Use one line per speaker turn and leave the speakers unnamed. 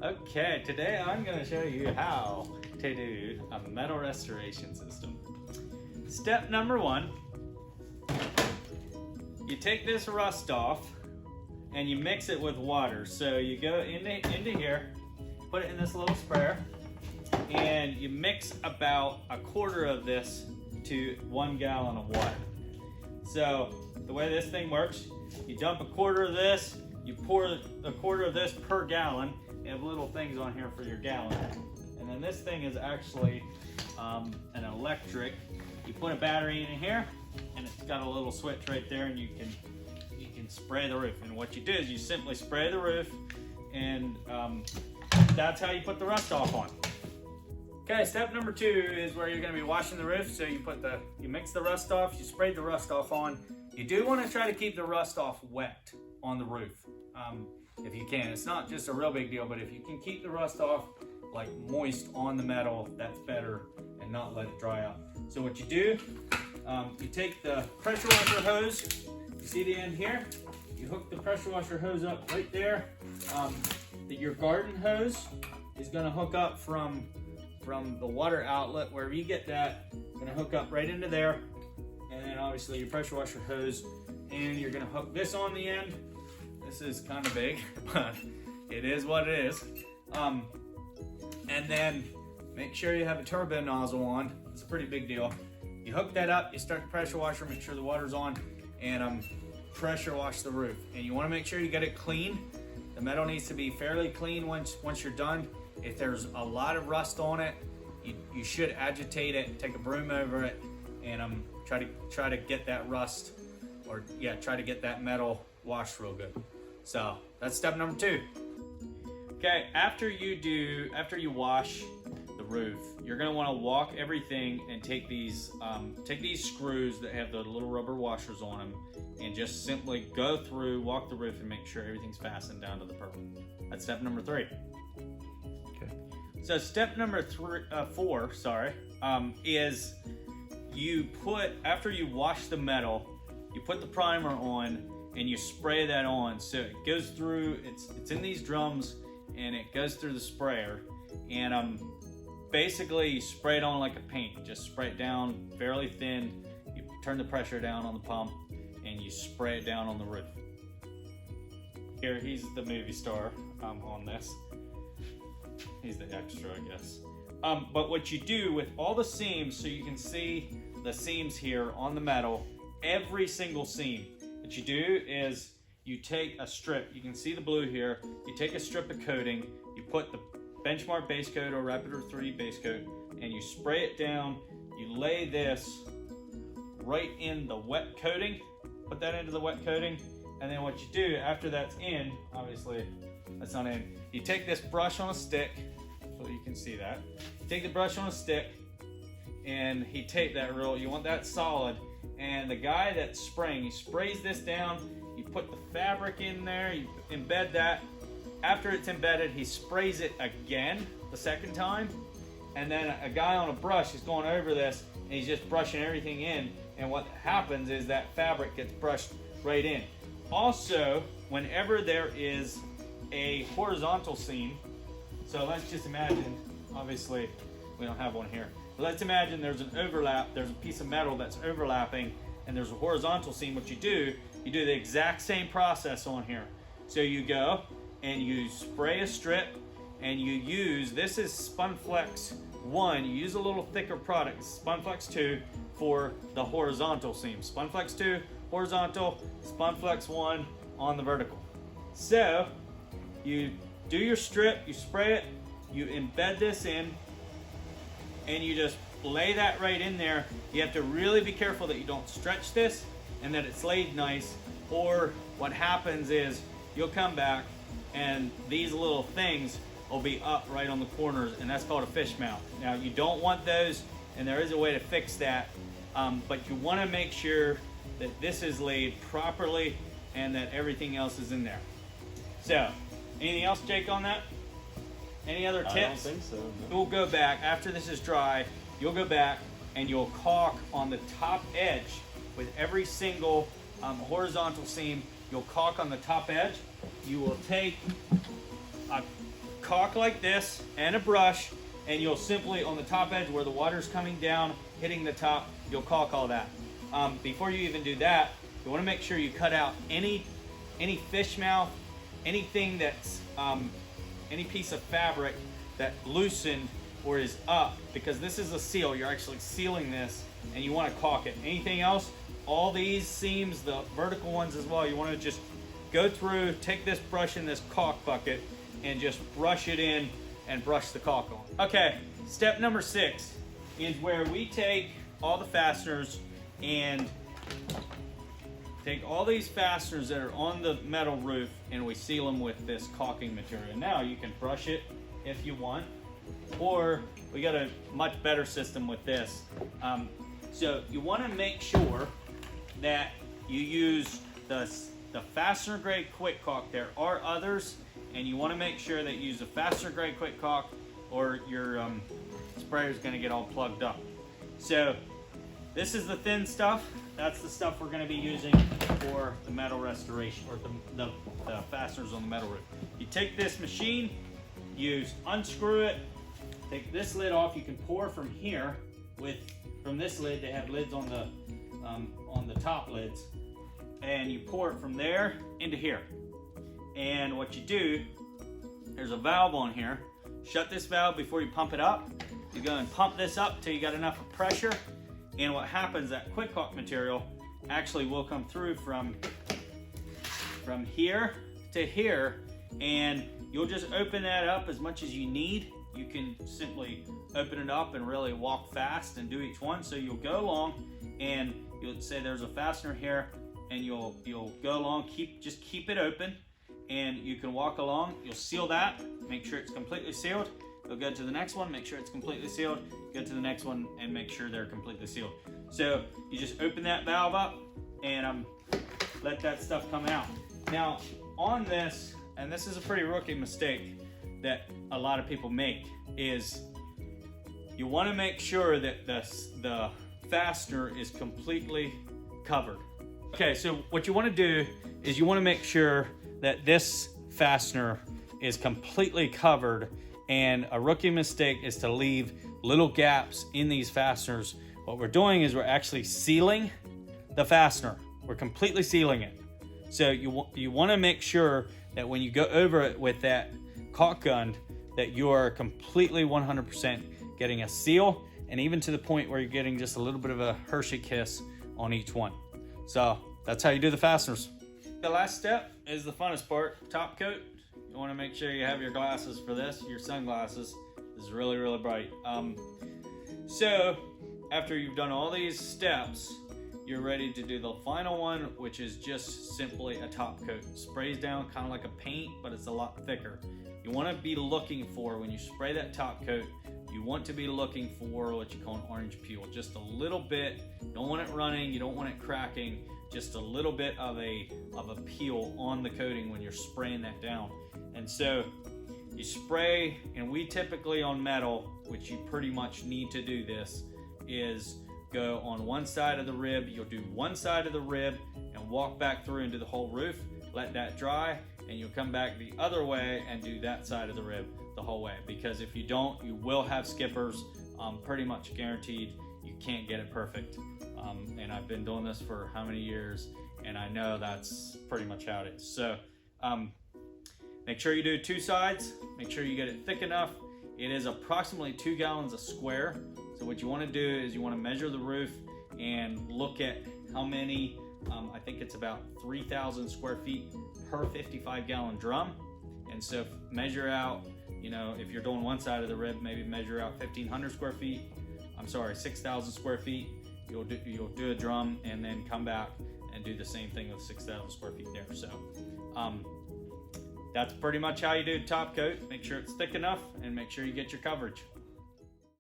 Okay, today I'm going to show you how to do a metal restoration system. Step number one, you take this rust off and you mix it with water. So you go into here, put it in this little sprayer, and you mix about a quarter of this to 1 gallon of water. So the way this thing works, you dump a quarter of this, you pour a quarter of this per gallon. You have little things on here for your gallon. And then this thing is actually an electric. You put a battery in here, and it's got a little switch right there, and you can spray the roof. And what you do is you simply spray the roof, and that's how you put the rust off on. Okay, step number two is where you're going to be washing the roof. So you mix the rust off, you spray the rust off on. You do want to try to keep the rust off wet on the roof. If you can. It's not just a real big deal, but if you can keep the rust off like moist on the metal, that's better, and not let it dry out. So what you do, you take the pressure washer hose, you see the end here, you hook the pressure washer hose up right there. Your garden hose is going to hook up from the water outlet, wherever you get that, going to hook up right into there, and then obviously your pressure washer hose, and you're going to hook this on the end. This is kind of big, but it is what it is. And then make sure you have a turbo nozzle on. It's a pretty big deal. You hook that up, you start the pressure washer, make sure the water's on, and pressure wash the roof. And you want to make sure you get it clean. The metal needs to be fairly clean once you're done. If there's a lot of rust on it, you should agitate it, take a broom over it, and try to get that rust, or try to get that metal washed real good. So that's step number two. Okay, after you wash the roof, you're gonna want to walk everything and take these screws that have the little rubber washers on them, and just simply walk the roof and make sure everything's fastened down to the purple. That's step number three. Okay. So step number four, is after you wash the metal, you put the primer on and you spray that on. So it goes through, it's in these drums, and it goes through the sprayer, and basically you spray it on like a paint. Just spray it down fairly thin. You turn the pressure down on the pump, and you spray it down on the roof. Here, he's the movie star on this. He's the extra, I guess. But what you do with all the seams, so you can see the seams here on the metal, every single seam. What you do is you take a strip, you can see the blue here, you take a strip of coating, you put the Benchmark base coat or Raptor 3 base coat, and you spray it down. You lay this right in the wet coating, put that into the wet coating, and then what you do after that's in, obviously that's not in, you take this brush on a stick, so you can see that. You take the brush on a stick, and he taped that real, you want that solid. And the guy that's spraying, he sprays this down, you put the fabric in there, you embed that. After it's embedded, he sprays it again the second time. And then a guy on a brush is going over this, and he's just brushing everything in. And what happens is that fabric gets brushed right in. Also, whenever there is a horizontal seam, so let's just imagine, obviously we don't have one here, but let's imagine there's an overlap, there's a piece of metal that's overlapping, and there's a horizontal seam. What you do the exact same process on here. So you go and you spray a strip, and you use, this is Spunflex 1, you use a little thicker product, Spunflex 2 for the horizontal seam. Spunflex 2 horizontal, Spunflex 1 on the vertical. So you do your strip, you spray it, you embed this in, and you just lay that right in there. You have to really be careful that you don't stretch this and that it's laid nice, or what happens is you'll come back and these little things will be up right on the corners, and that's called a fish mount. Now you don't want those, and there is a way to fix that, but you want to make sure that this is laid properly and that everything else is in there. So, anything else, Jake, on that? Any other tips?
I don't think so. No.
We'll go back, after this is dry, you'll go back and you'll caulk on the top edge with every single horizontal seam. You'll caulk on the top edge. You will take a caulk like this and a brush, and you'll simply, on the top edge where the water's coming down, hitting the top, you'll caulk all that. Before you even do that, you want to make sure you cut out any fish mouth, anything that's, any piece of fabric that loosened or is up, because this is a seal. You're actually sealing this, and you want to caulk it. Anything else, all these seams, the vertical ones as well, you want to just go through, take this brush in this caulk bucket, and just brush it in and brush the caulk on. Okay, step number 6 is where we take all the fasteners and take all these fasteners that are on the metal roof, and we seal them with this caulking material. Now you can brush it if you want, or we got a much better system with this. So you want to make sure that you use the fastener grade quick caulk. There are others, and you want to make sure that you use a fastener grade quick caulk, or your sprayer is going to get all plugged up. So this is the thin stuff. That's the stuff we're going to be using for the metal restoration, or the fasteners on the metal roof. You take this machine, you unscrew it, take this lid off. You can pour from here from this lid. They have lids on the top lids, and you pour it from there into here. And what you do, there's a valve on here. Shut this valve before you pump it up. You go and pump this up till you got enough of pressure. And what happens, that quick caulk material actually will come through from here to here, and you'll just open that up as much as you need. You can simply open it up and really walk fast and do each one. So you'll go along, and you'll say there's a fastener here, and you'll go along, just keep it open, and you can walk along. You'll seal that, make sure it's completely sealed. You'll go to the next one, make sure it's completely sealed. Go to the next one and make sure they're completely sealed. So you just open that valve up and let that stuff come out. Now on this, and this is a pretty rookie mistake that a lot of people make, is you want to make sure that the fastener is completely covered. Okay, so what you want to do is you want to make sure that this fastener is completely covered, and a rookie mistake is to leave little gaps in these fasteners. What we're doing is we're actually sealing the fastener. We're completely sealing it. So you want to make sure that when you go over it with that caulk gun, that you are completely 100% getting a seal, and even to the point where you're getting just a little bit of a Hershey kiss on each one. So that's how you do the fasteners. The last step is the funnest part, top coat. You want to make sure you have your glasses for this, your sunglasses. This is really, really bright. So after you've done all these steps, you're ready to do the final one, which is just simply a top coat. It sprays down kind of like a paint, but it's a lot thicker. You want to be looking for, when you spray that top coat, you want to be looking for what you call an orange peel. Just a little bit. You don't want it running, you don't want it cracking. Just a little bit of a peel on the coating when you're spraying that down. And so you spray, and we typically on metal, which you pretty much need to do this, is go on one side of the rib. You'll do one side of the rib and walk back through into the whole roof, let that dry, and you'll come back the other way and do that side of the rib the whole way. Because if you don't, you will have skippers, pretty much guaranteed. You can't get it perfect. And I've been doing this for how many years, and I know that's pretty much how it is. So make sure you do two sides, make sure you get it thick enough. It is approximately 2 gallons a square. So what you want to do is you want to measure the roof and look at how many, I think it's about 3,000 square feet per 55-gallon drum. And so measure out, if you're doing one side of the rib, maybe measure out 1,500 square feet. 6,000 square feet. You'll do a drum and then come back and do the same thing with 6,000 square feet there. So that's pretty much how you do top coat. Make sure it's thick enough and make sure you get your coverage.